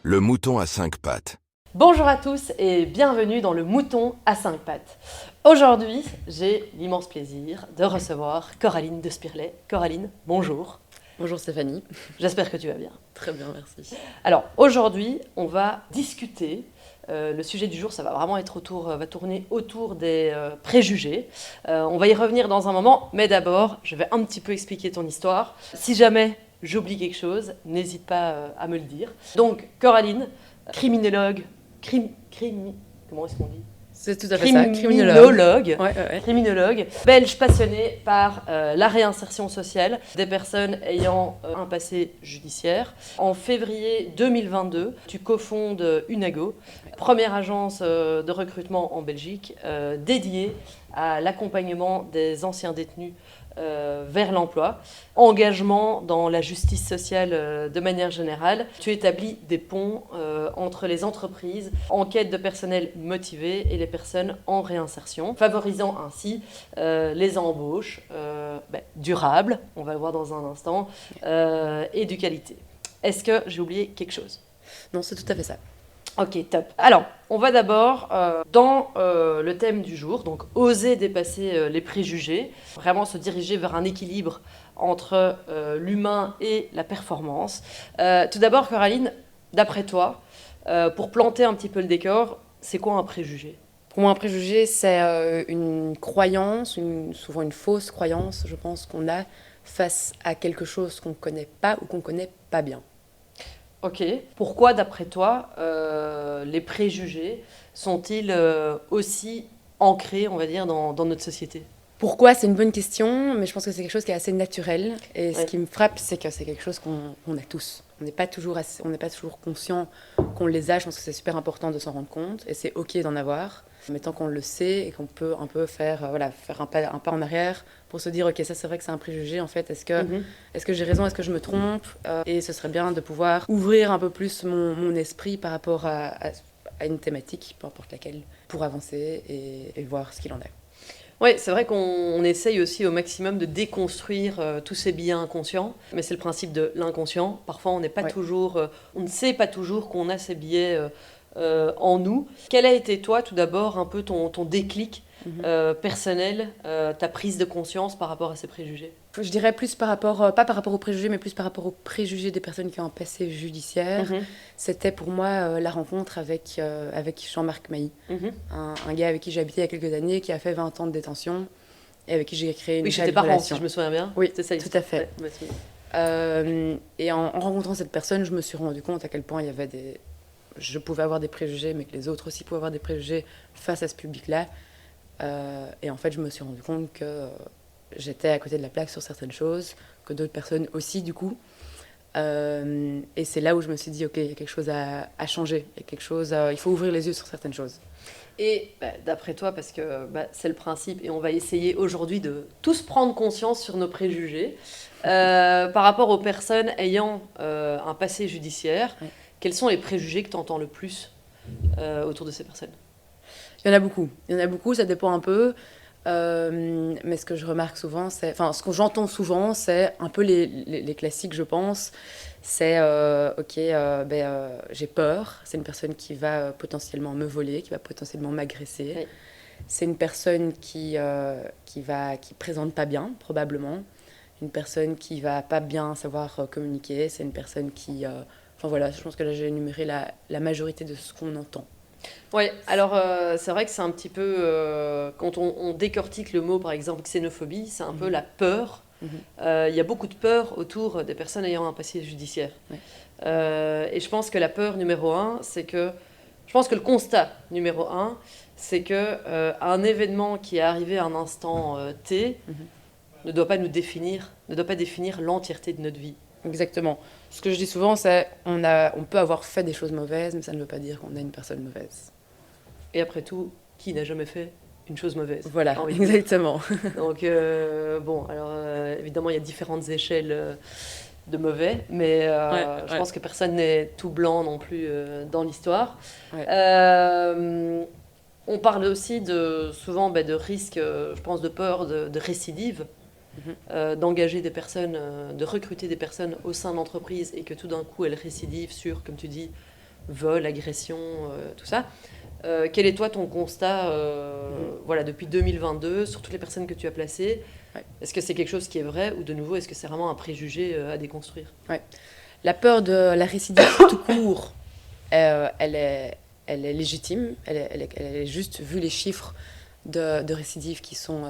Le mouton à 5 pattes. Bonjour à tous et bienvenue dans le mouton à 5 pattes. Aujourd'hui, j'ai l'immense plaisir de recevoir Coraline de Spirlet. Coraline, bonjour. Bonjour Stéphanie. J'espère que tu vas bien. Très bien, merci. Alors aujourd'hui, on va discuter. Le sujet du jour, ça va vraiment être va tourner autour des préjugés. On va y revenir dans un moment, mais d'abord, je vais un petit peu expliquer ton histoire. Si jamais j'oublie quelque chose, n'hésite pas à me le dire. Donc, Coraline, criminologue, comment est-ce qu'on dit ? C'est tout à fait ça, criminologue. Criminologue, belge passionné par la réinsertion sociale des personnes ayant un passé judiciaire. En février 2022, tu cofondes Unago, première agence de recrutement en Belgique dédiée à l'accompagnement des anciens détenus vers l'emploi, engagement dans la justice sociale de manière générale. Tu établis des ponts entre les entreprises en quête de personnel motivé et les personnes en réinsertion, favorisant ainsi les embauches durables, on va le voir dans un instant, et de qualité. Est-ce que j'ai oublié quelque chose ? Non, c'est tout à fait ça. Ok, top. Alors, on va d'abord dans le thème du jour, donc oser dépasser les préjugés, vraiment se diriger vers un équilibre entre l'humain et la performance. Tout d'abord, Coraline, d'après toi, pour planter un petit peu le décor, c'est quoi un préjugé ? Pour moi, un préjugé, c'est une croyance, souvent une fausse croyance, je pense, qu'on a face à quelque chose qu'on ne connaît pas ou qu'on ne connaît pas bien. Ok. Pourquoi, d'après toi, les préjugés sont-ils aussi ancrés, on va dire, dans notre société ? Pourquoi ? C'est une bonne question, mais je pense que c'est quelque chose qui est assez naturel. Et ce Ouais. qui me frappe, c'est que c'est quelque chose qu'on a tous. On n'est pas toujours conscient qu'on les a. Je pense que c'est super important de s'en rendre compte. Et c'est OK d'en avoir. Mais tant qu'on le sait et qu'on peut un peu faire un pas en arrière pour se dire, OK, ça c'est vrai que c'est un préjugé. En fait, est-ce que j'ai raison ? Est-ce que je me trompe ? Et ce serait bien de pouvoir ouvrir un peu plus mon esprit par rapport à une thématique, peu importe laquelle, pour avancer et voir ce qu'il en est. Oui, c'est vrai qu'on essaye aussi au maximum de déconstruire tous ces biais inconscients, mais c'est le principe de l'inconscient. Parfois, on n'est pas toujours, on ne sait pas toujours qu'on a ces biais en nous. Quel a été, toi, tout d'abord, un peu ton déclic personnel, ta prise de conscience par rapport à ces préjugés ? Je dirais plus pas par rapport aux préjugés, mais plus par rapport aux préjugés des personnes qui ont un passé judiciaire. C'était pour moi la rencontre avec Jean-Marc Mailly, un gars avec qui j'ai habité il y a quelques années, qui a fait 20 ans de détention, et avec qui j'ai créé une Oui, j'étais belle parent, relation. si je me souviens bien. Oui, c'est ça, tout à fait. Ouais, Et en rencontrant cette personne, je me suis rendu compte à quel point il y avait je pouvais avoir des préjugés, mais que les autres aussi pouvaient avoir des préjugés face à ce public-là. Et en fait, je me suis rendu compte que j'étais à côté de la plaque sur certaines choses, que d'autres personnes aussi, du coup. Et c'est là où je me suis dit, OK, il y a quelque chose à changer. Il faut ouvrir les yeux sur certaines choses. Et d'après toi, parce que c'est le principe, et on va essayer aujourd'hui de tous prendre conscience sur nos préjugés, par rapport aux personnes ayant un passé judiciaire, quels sont les préjugés que tu entends le plus autour de ces personnes ? Il y en a beaucoup, ça dépend un peu. Mais ce que je remarque souvent, ce que j'entends souvent, c'est un peu les classiques, je pense. C'est j'ai peur. C'est une personne qui va potentiellement me voler, qui va potentiellement m'agresser. Oui. C'est une personne qui présente pas bien, probablement. Une personne qui va pas bien savoir communiquer. C'est une personne qui... je pense que là, j'ai énuméré la majorité de ce qu'on entend. Oui, alors c'est vrai que c'est un petit peu, quand on décortique le mot, par exemple, xénophobie, c'est un peu la peur. Il y a beaucoup de peur autour des personnes ayant un passé judiciaire. Et je pense que la peur numéro un, je pense que le constat numéro un, c'est qu'un événement qui est arrivé à un instant T ne doit pas définir l'entièreté de notre vie. Exactement. Ce que je dis souvent, c'est on peut avoir fait des choses mauvaises, mais ça ne veut pas dire qu'on est une personne mauvaise. Et après tout, qui n'a jamais fait une chose mauvaise ? Voilà, exactement. Donc, évidemment, il y a différentes échelles de mauvais, mais je pense que personne n'est tout blanc non plus dans l'histoire. Ouais. On parle aussi souvent de risques, je pense, de peur, de récidive. D'engager des personnes, de recruter des personnes au sein de l'entreprise et que tout d'un coup elles récidivent sur, comme tu dis, vol, agression, tout ça. Quel est toi ton constat voilà, depuis 2022 sur toutes les personnes que tu as placées? Ouais. Est-ce que c'est quelque chose qui est vrai ou de nouveau, est-ce que c'est vraiment un préjugé à déconstruire? Ouais. La peur de la récidive tout court, elle est légitime, elle est juste vu les chiffres de récidives qui sont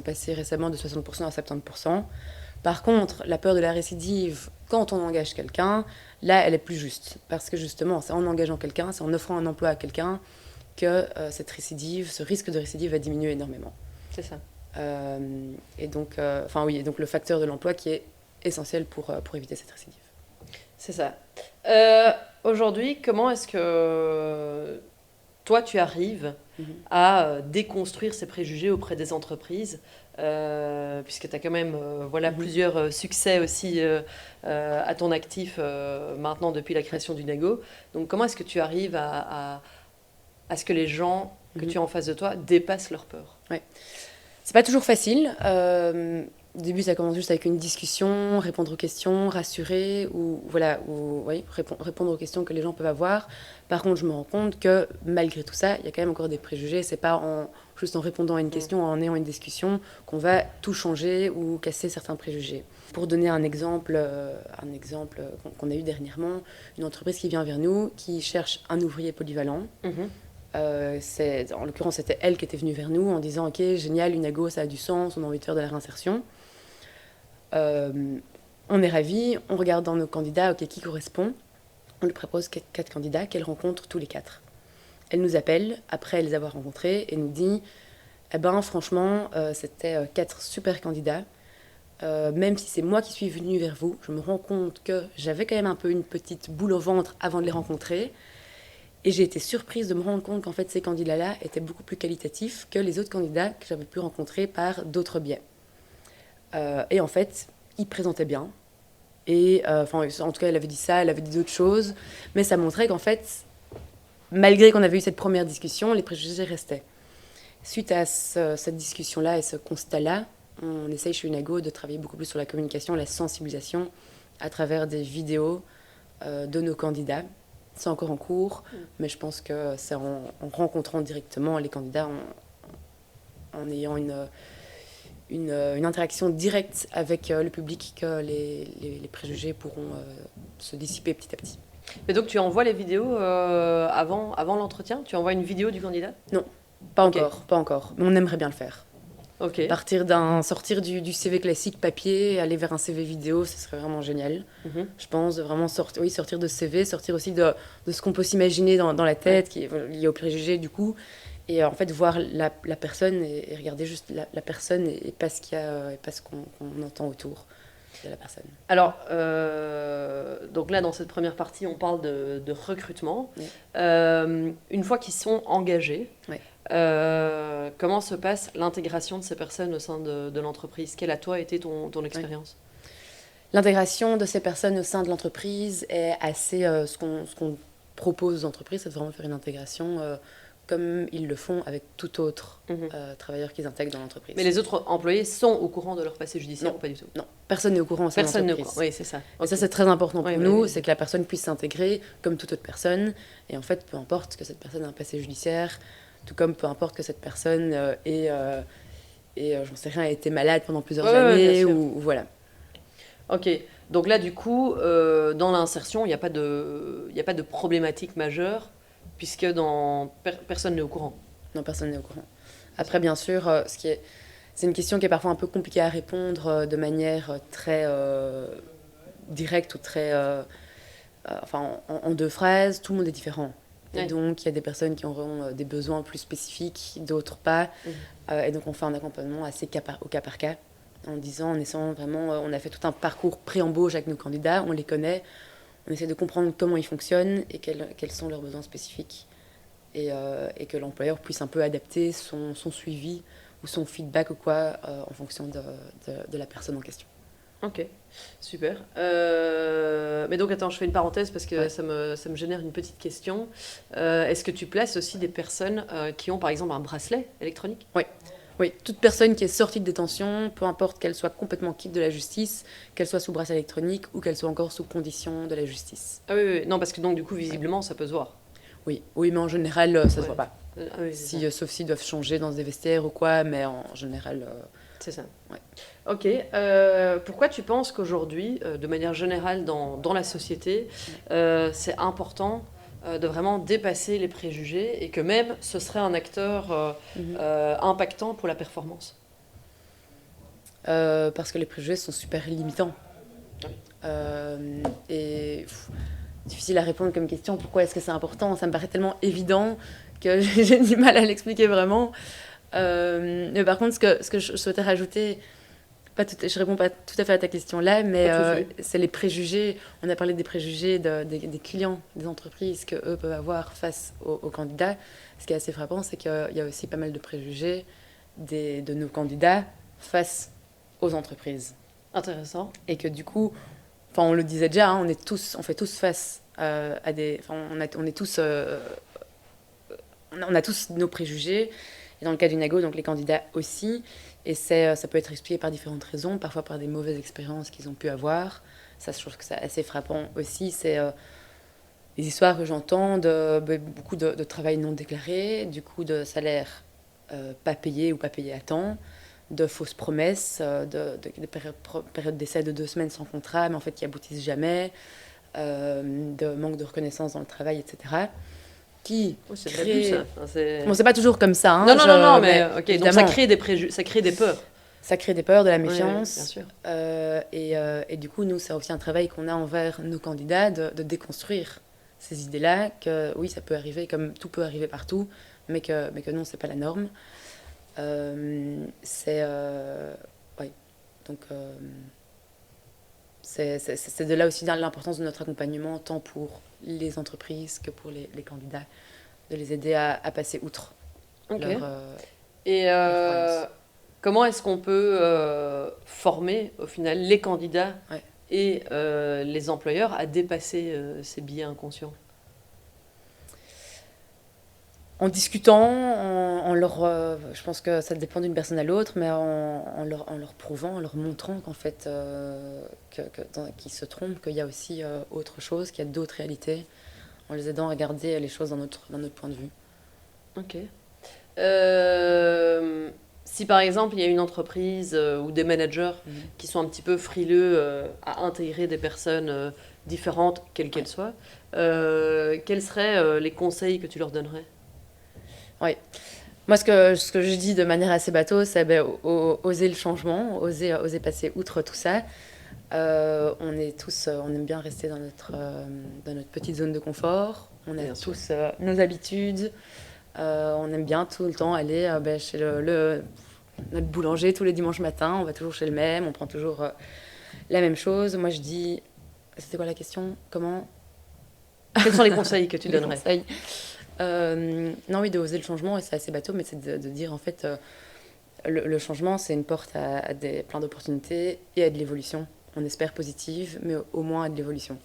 passés récemment de 60% à 70%. Par contre, la peur de la récidive, quand on engage quelqu'un, là, elle est plus juste. Parce que justement, c'est en engageant quelqu'un, c'est en offrant un emploi à quelqu'un que cette récidive, ce risque de récidive va diminuer énormément. C'est ça. Et donc, et donc le facteur de l'emploi qui est essentiel pour éviter cette récidive. C'est ça. Aujourd'hui, comment est-ce que toi, tu arrives à déconstruire ces préjugés auprès des entreprises, puisque tu as quand même plusieurs succès aussi à ton actif maintenant depuis la création du Nago. Donc comment est-ce que tu arrives à ce que les gens que tu as en face de toi dépassent leur peur? Ouais. C'est pas toujours facile. Au début, ça commence juste avec une discussion, répondre aux questions, rassurer, répondre aux questions que les gens peuvent avoir. Par contre, je me rends compte que malgré tout ça, il y a quand même encore des préjugés. C'est pas juste en répondant à une question, en ayant une discussion, qu'on va tout changer ou casser certains préjugés. Pour donner un exemple qu'on a eu dernièrement, une entreprise qui vient vers nous, qui cherche un ouvrier polyvalent. En l'occurrence, c'était elle qui était venue vers nous en disant « Ok, génial, Unago, ça a du sens, on a envie de faire de la réinsertion. » On est ravis, on regarde dans nos candidats, ok, qui correspond. On lui propose 4 candidats qu'elle rencontre tous les 4. Elle nous appelle, après les avoir rencontrés, et nous dit « Eh ben, franchement, c'était 4 super candidats. Même si c'est moi qui suis venue vers vous, je me rends compte que j'avais quand même un peu une petite boule au ventre avant de les rencontrer. Et j'ai été surprise de me rendre compte qu'en fait, ces candidats-là étaient beaucoup plus qualitatifs que les autres candidats que j'avais pu rencontrer par d'autres biais. Et en fait, ils présentaient bien. Et en tout cas, elle avait dit ça, elle avait dit d'autres choses. Mais ça montrait qu'en fait, malgré qu'on avait eu cette première discussion, les préjugés restaient. Suite à cette discussion-là et ce constat-là, on essaye chez Unago de travailler beaucoup plus sur la communication, la sensibilisation à travers des vidéos de nos candidats. C'est encore en cours, mais je pense que c'est en rencontrant directement les candidats, en ayant une interaction directe avec le public que les préjugés pourront se dissiper petit à petit. Mais donc tu envoies les vidéos avant l'entretien? Tu envoies une vidéo du candidat? Non, pas encore. Mais on aimerait bien le faire. Okay. Sortir du CV classique papier, aller vers un CV vidéo, ce serait vraiment génial. Je pense de vraiment sortir de CV, sortir aussi de ce qu'on peut s'imaginer dans la tête, qui est lié au préjugé du coup, et en fait voir la personne et regarder juste la personne et pas ce qu'il y a et pas ce qu'on entend autour de la personne. Alors, donc là dans cette première partie, on parle de recrutement. Oui. Une fois qu'ils sont engagés, oui. Comment se passe l'intégration de ces personnes au sein de l'entreprise? Quelle a toi été ton expérience? L'intégration de ces personnes au sein de l'entreprise est assez... ce qu'on propose aux entreprises, c'est de vraiment faire une intégration comme ils le font avec tout autre travailleur qu'ils intègrent dans l'entreprise. Mais les autres employés sont au courant de leur passé judiciaire ou pas du tout? Non, personne n'est au courant au sein de l'entreprise. Personne n'est au courant, oui, c'est ça. Okay. Et ça, c'est très important pour nous, c'est que la personne puisse s'intégrer comme toute autre personne. Et en fait, peu importe que cette personne ait un passé judiciaire, tout comme peu importe que cette personne j'en sais rien, a été malade pendant plusieurs années ou voilà. Ok, donc là du coup, dans l'insertion, il n'y a pas de problématique majeure puisque personne n'est au courant. Non, personne n'est au courant. Après, bien sûr, c'est une question qui est parfois un peu compliquée à répondre de manière très directe ou très, en 2 phrases. Tout le monde est différent. Et donc, il y a des personnes qui auront des besoins plus spécifiques, d'autres pas. Et donc, on fait un accompagnement assez au cas par cas, en essayant vraiment... on a fait tout un parcours pré-embauche avec nos candidats, on les connaît, on essaie de comprendre comment ils fonctionnent et quels sont leurs besoins spécifiques. Et que l'employeur puisse un peu adapter son suivi ou son feedback ou quoi en fonction de la personne en question. Ok, super. Mais donc, attends, je fais une parenthèse parce que ça me génère une petite question. Est-ce que tu places aussi des personnes qui ont, par exemple, un bracelet électronique? Oui, Oui, toute personne qui est sortie de détention, peu importe qu'elle soit complètement quitte de la justice, qu'elle soit sous bracelet électronique ou qu'elle soit encore sous condition de la justice. Ah oui, oui, non, parce que donc du coup, visiblement, ça peut se voir. Oui, oui, mais en général, ça se Ouais. voit pas. Ah oui, c'est ça. Sauf s'ils doivent changer dans des vestiaires ou quoi, mais en général, C'est ça. ouais. Ok. Pourquoi tu penses qu'aujourd'hui, de manière générale dans la société, c'est important de vraiment dépasser les préjugés et que même ce serait un acteur Mhm. impactant pour la performance? Parce que les préjugés sont super limitants. Oui. Et difficile à répondre comme question. Pourquoi est-ce que c'est important? Ça me paraît tellement évident que j'ai du mal à l'expliquer vraiment. Mais par contre, ce que je souhaitais rajouter, je réponds pas tout à fait à ta question là, mais Pas de souci. c'est les préjugés. On a parlé des préjugés des clients, des entreprises que eux peuvent avoir face aux candidats. Ce qui est assez frappant, c'est qu'il y a aussi pas mal de préjugés de nos candidats face aux entreprises. Intéressant. Et que du coup, enfin, on le disait déjà, hein, on fait tous face à des, enfin, on est tous, on a tous nos préjugés. Et dans le cas d'Unago, donc les candidats aussi. Et ça peut être expliqué par différentes raisons, parfois par des mauvaises expériences qu'ils ont pu avoir. Ça, je trouve que c'est assez frappant aussi. C'est les histoires que j'entends de beaucoup de travail non déclaré, du coup de salaire pas payé ou pas payé à temps, de fausses promesses, de périodes d'essai de 2 semaines sans contrat, mais en fait qui aboutissent jamais, de manque de reconnaissance dans le travail, etc. Qui Oh, c'est de l'abus, crée... ça. Enfin, Bon, c'est pas toujours comme ça, hein, non, non, non, non, mais ok. Donc ça évidemment, crée des préjugés, ça crée des peurs. ça crée des peurs, de la Oui, bien méfiance. sûr. Et du coup, nous, c'est aussi un travail qu'on a envers nos candidats de déconstruire ces idées-là, que oui, ça peut arriver, comme tout peut arriver partout, mais que non, c'est pas la norme. Oui, donc c'est de là aussi l'importance de notre accompagnement, tant pour les entreprises que pour les candidats, de les aider à passer outre Ok. leur, Et leur croyance. comment est-ce qu'on peut former au final les candidats Ouais. et les employeurs à dépasser ces biais inconscients? En discutant, je pense que ça dépend d'une personne à l'autre, mais en leur prouvant, en leur montrant qu'en fait, qu'ils se trompent, qu'il y a aussi autre chose, qu'il y a d'autres réalités, en les aidant à regarder les choses d'un autre point de vue. Ok. Si par exemple il y a une entreprise ou des managers qui sont un petit peu frileux à intégrer des personnes différentes, quelles qu'elles soient, quels seraient les conseils que tu leur donnerais? Oui. Moi, ce que je dis de manière assez bateau, c'est oser le changement, oser passer outre tout ça. On aime bien rester dans notre petite zone de confort. On a Bien sûr. tous nos habitudes. On aime bien tout le temps aller chez notre boulanger tous les dimanches matins. On va toujours chez le même, on prend toujours la même chose. Moi, je dis... C'était quoi la question? Comment? Quels sont les conseils que tu Les donnerais? conseils. Non, oui, de oser le changement, et c'est assez bateau, mais c'est de dire en fait, le changement, c'est une porte à plein d'opportunités et à de l'évolution. On espère positive, mais au moins à de l'évolution.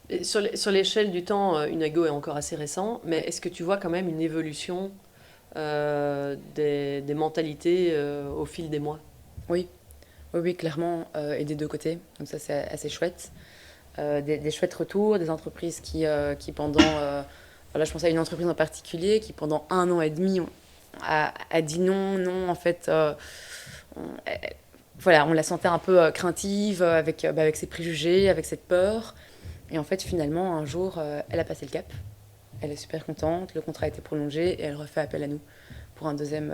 Et sur l'échelle du temps, Unago est encore assez récent, mais est-ce que tu vois quand même une évolution des mentalités au fil des mois? Oui, oui, oui, clairement, et des deux côtés. Donc ça, c'est assez chouette. Des chouettes retours, des entreprises qui pendant... voilà, je pense à une entreprise en particulier qui, pendant 1 an et demi, a dit non, non, en fait... voilà, on la sentait un peu craintive, avec ses préjugés, avec cette peur. Et en fait, finalement, un jour, elle a passé le cap. Elle est super contente, le contrat a été prolongé et elle refait appel à nous pour un deuxième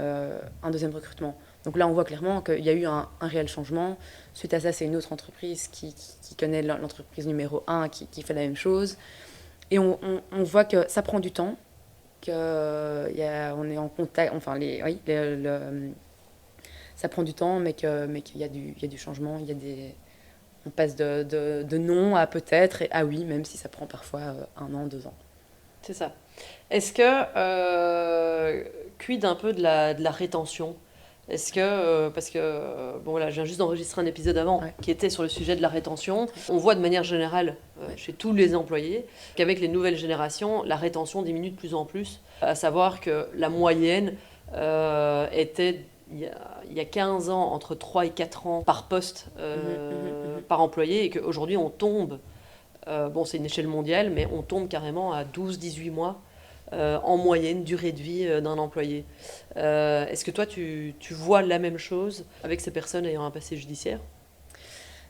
recrutement. Donc là, on voit clairement qu'il y a eu un réel changement. Suite à ça, c'est une autre entreprise qui connaît l'entreprise numéro 1 qui fait la même chose. Et on voit que ça prend du temps, qu'on est en contact, enfin, ça prend du temps, mais qu'il y a du changement, on passe de non à peut-être et à oui, même si ça prend parfois 1 an, 2 ans. C'est ça. Est-ce que, quid un peu de la rétention? Est-ce que, parce que, bon voilà, je viens juste d'enregistrer un épisode avant Ouais. qui était sur le sujet de la rétention. On voit de manière générale, chez tous les employés, qu'avec les nouvelles générations, la rétention diminue de plus en plus. À savoir que la moyenne était il y a 15 ans, entre 3 et 4 ans par poste, par employé, et qu'aujourd'hui on tombe, bon c'est une échelle mondiale, mais on tombe carrément à 12-18 mois en moyenne durée de vie d'un employé. Est-ce que toi tu vois la même chose avec ces personnes ayant un passé judiciaire?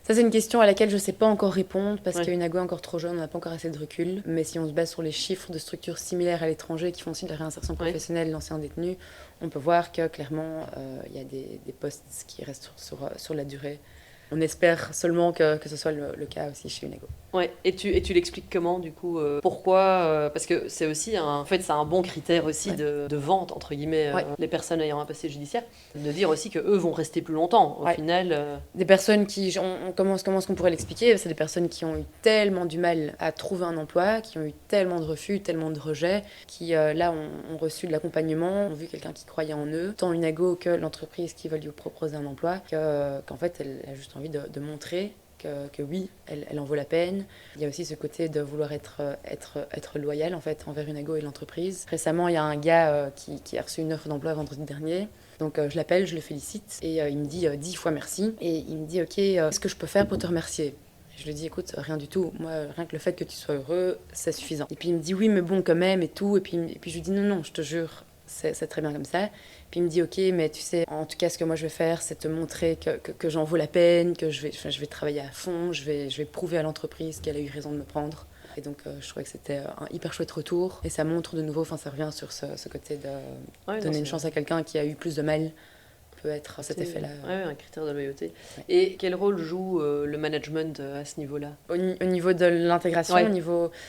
Ça, c'est une question à laquelle je ne sais pas encore répondre parce Ouais. qu'Unago est encore trop jeune, on n'a pas encore assez de recul. Mais si on se base sur les chiffres de structures similaires à l'étranger qui font aussi de la réinsertion professionnelle d'anciens détenus, on peut voir que clairement, il y a des postes qui restent sur la durée. On espère seulement que ce soit le cas aussi chez Unago. Ouais, et tu l'expliques comment du coup pourquoi parce que c'est aussi en fait c'est un bon critère aussi de vente entre guillemets les personnes ayant un passé judiciaire, de dire aussi que eux vont rester plus longtemps au final. Des personnes qui comment est-ce qu'on pourrait l'expliquer, c'est des personnes qui ont eu tellement du mal à trouver un emploi, qui ont eu tellement de refus, tellement de rejets, qui là ont reçu de l'accompagnement, ont vu quelqu'un qui croyait en eux, tant Unago que l'entreprise qui veut lui proposer un emploi, qu'en fait elle a juste envie de montrer que oui, elle en vaut la peine. Il y a aussi ce côté de vouloir être loyal en fait envers Unago et l'entreprise. Récemment, il y a un gars qui a reçu une offre d'emploi vendredi dernier. Donc je l'appelle, je le félicite et il me dit 10 fois merci. Et il me dit ok, qu'est-ce que je peux faire pour te remercier? Je lui dis écoute, rien du tout. Moi, rien que le fait que tu sois heureux, c'est suffisant. Et puis il me dit oui, mais bon quand même et tout. Et puis je lui dis non, je te jure, c'est très bien comme ça. Puis il me dit ok, mais tu sais, en tout cas ce que moi je vais faire, c'est te montrer que j'en vaux la peine, que je vais travailler à fond, je vais prouver à l'entreprise qu'elle a eu raison de me prendre. Et donc je trouvais que c'était un hyper chouette retour. Et ça montre de nouveau, ça revient sur ce côté de donner une chance à quelqu'un qui a eu plus de mal, peut être cet effet-là. Oui, un critère de loyauté. Ouais. Et quel rôle joue le management à ce niveau-là? Au niveau de l'intégration,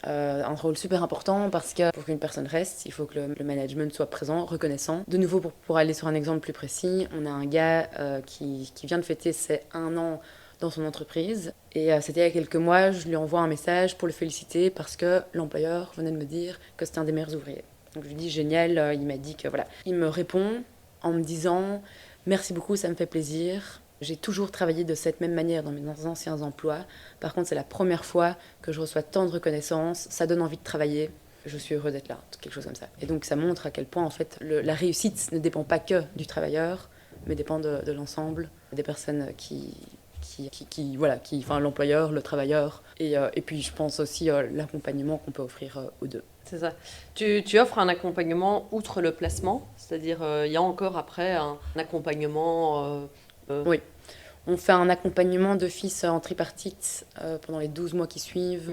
un rôle super important parce que pour qu'une personne reste, il faut que le management soit présent, reconnaissant. De nouveau, pour aller sur un exemple plus précis, on a un gars qui vient de fêter ses 1 an dans son entreprise. Et c'était il y a quelques mois, je lui envoie un message pour le féliciter parce que l'employeur venait de me dire que c'était un des meilleurs ouvriers. Donc je lui dis génial, il m'a dit que voilà. Il me répond en me disant merci beaucoup, ça me fait plaisir. J'ai toujours travaillé de cette même manière dans mes anciens emplois. Par contre, c'est la première fois que je reçois tant de reconnaissance. Ça donne envie de travailler. Je suis heureux d'être là, quelque chose comme ça. Et donc ça montre à quel point en fait la réussite ne dépend pas que du travailleur, mais dépend de l'ensemble des personnes enfin l'employeur, le travailleur, et puis je pense aussi l'accompagnement qu'on peut offrir aux deux. C'est ça. Tu offres un accompagnement outre le placement, c'est-à-dire il y a encore après un accompagnement. Oui, on fait un accompagnement d'office en tripartite pendant les 12 mois qui suivent.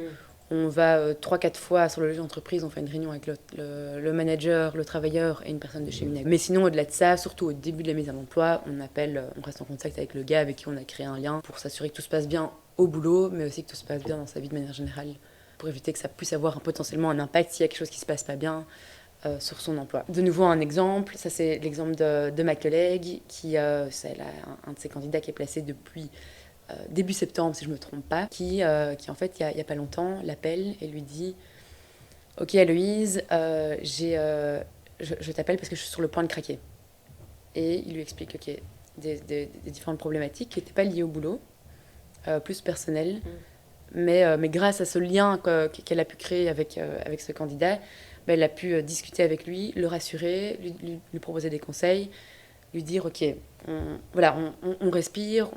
On va 3-4 fois sur le lieu d'entreprise, on fait une réunion avec le manager, le travailleur et une personne de chez Unago. Mais sinon, au-delà de ça, surtout au début de la mise à l'emploi, on reste en contact avec le gars avec qui on a créé un lien pour s'assurer que tout se passe bien au boulot, mais aussi que tout se passe bien dans sa vie de manière générale, pour éviter que ça puisse avoir potentiellement un impact s'il y a quelque chose qui se passe pas bien sur son emploi. De nouveau, un exemple, ça c'est l'exemple de ma collègue, c'est un de ses candidats qui est placé depuis début septembre, si je ne me trompe pas, qui en fait, il n'y a pas longtemps, l'appelle et lui dit « Ok, Aloïse, je t'appelle parce que je suis sur le point de craquer. » Et il lui explique des différentes problématiques qui n'étaient pas liées au boulot, plus personnelles, mais grâce à ce lien qu'elle a pu créer avec ce candidat, elle a pu discuter avec lui, le rassurer, lui proposer des conseils, lui dire ok, on respire,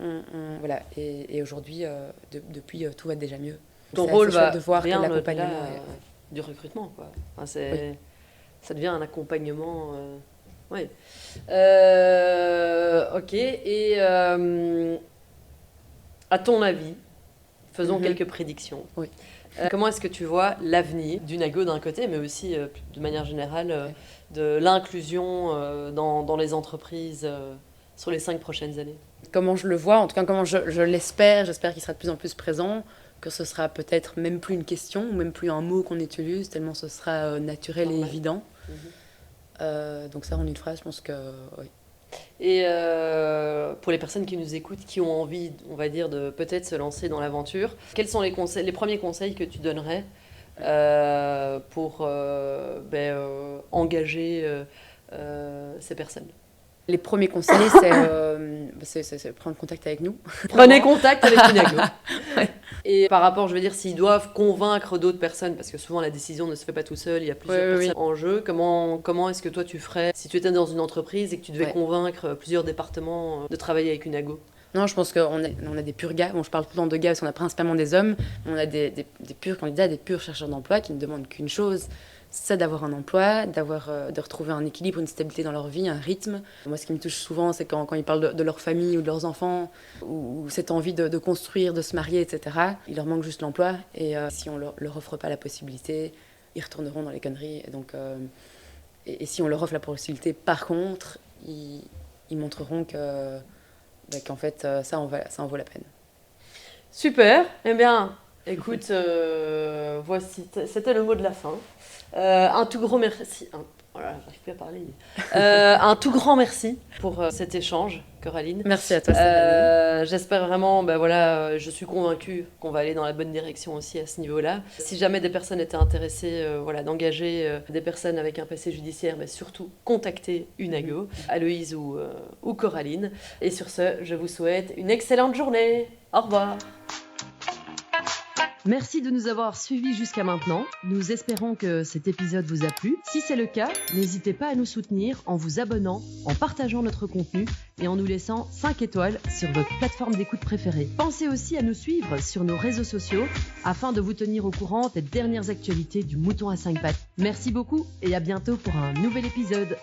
voilà, et aujourd'hui, depuis, tout va déjà mieux. Ton rôle va de voir bien que l'accompagnement du recrutement, quoi. Enfin, Oui. Ça devient un accompagnement. Ouais. Ok. Et à ton avis, faisons quelques prédictions. Oui. Comment est-ce que tu vois l'avenir d'Unago d'un côté, mais aussi de manière générale de l'inclusion dans les entreprises sur les 5 prochaines années? Comment je le vois, en tout cas comment je l'espère, j'espère qu'il sera de plus en plus présent, que ce sera peut-être même plus une question, ou même plus un mot qu'on utilise, tellement ce sera naturel et évident. Donc ça, en une phrase, je pense que oui. Et pour les personnes qui nous écoutent, qui ont envie, on va dire, de peut-être se lancer dans l'aventure, quels sont les premiers conseils que tu donnerais pour engager ces personnes? Les premiers conseils, c'est prendre contact avec nous. Prenez contact avec Unago. Et par rapport, je veux dire, s'ils doivent convaincre d'autres personnes, parce que souvent la décision ne se fait pas tout seul, il y a plusieurs personnes en jeu, comment est-ce que toi tu ferais si tu étais dans une entreprise et que tu devais convaincre plusieurs départements de travailler avec une ago? Non, je pense qu'on a des purs gars. Bon, je parle tout le temps de gars parce qu'on a principalement des hommes. On a des purs candidats, des purs chercheurs d'emploi qui ne demandent qu'une chose, c'est d'avoir un emploi, de retrouver un équilibre, une stabilité dans leur vie, un rythme. Moi, ce qui me touche souvent, c'est quand ils parlent de leur famille ou de leurs enfants, ou cette envie de construire, de se marier, etc. Il leur manque juste l'emploi. Et si on leur offre pas la possibilité, ils retourneront dans les conneries. Et donc, et si on leur offre la possibilité, par contre, ils montreront qu'en fait, ça en vaut la peine. Super. Eh bien, écoute, voici, c'était le mot de la fin. Un tout grand merci. Voilà, j'arrive plus à parler. Un tout grand merci pour cet échange, Coraline. Merci à toi, Stéphanie. J'espère vraiment, je suis convaincue qu'on va aller dans la bonne direction aussi à ce niveau-là. Si jamais des personnes étaient intéressées d'engager des personnes avec un passé judiciaire, surtout contactez une ago, Aloïse ou Coraline. Et sur ce, je vous souhaite une excellente journée. Au revoir. Merci de nous avoir suivis jusqu'à maintenant. Nous espérons que cet épisode vous a plu. Si c'est le cas, n'hésitez pas à nous soutenir en vous abonnant, en partageant notre contenu et en nous laissant 5 étoiles sur votre plateforme d'écoute préférée. Pensez aussi à nous suivre sur nos réseaux sociaux afin de vous tenir au courant des dernières actualités du mouton à 5 pattes. Merci beaucoup et à bientôt pour un nouvel épisode.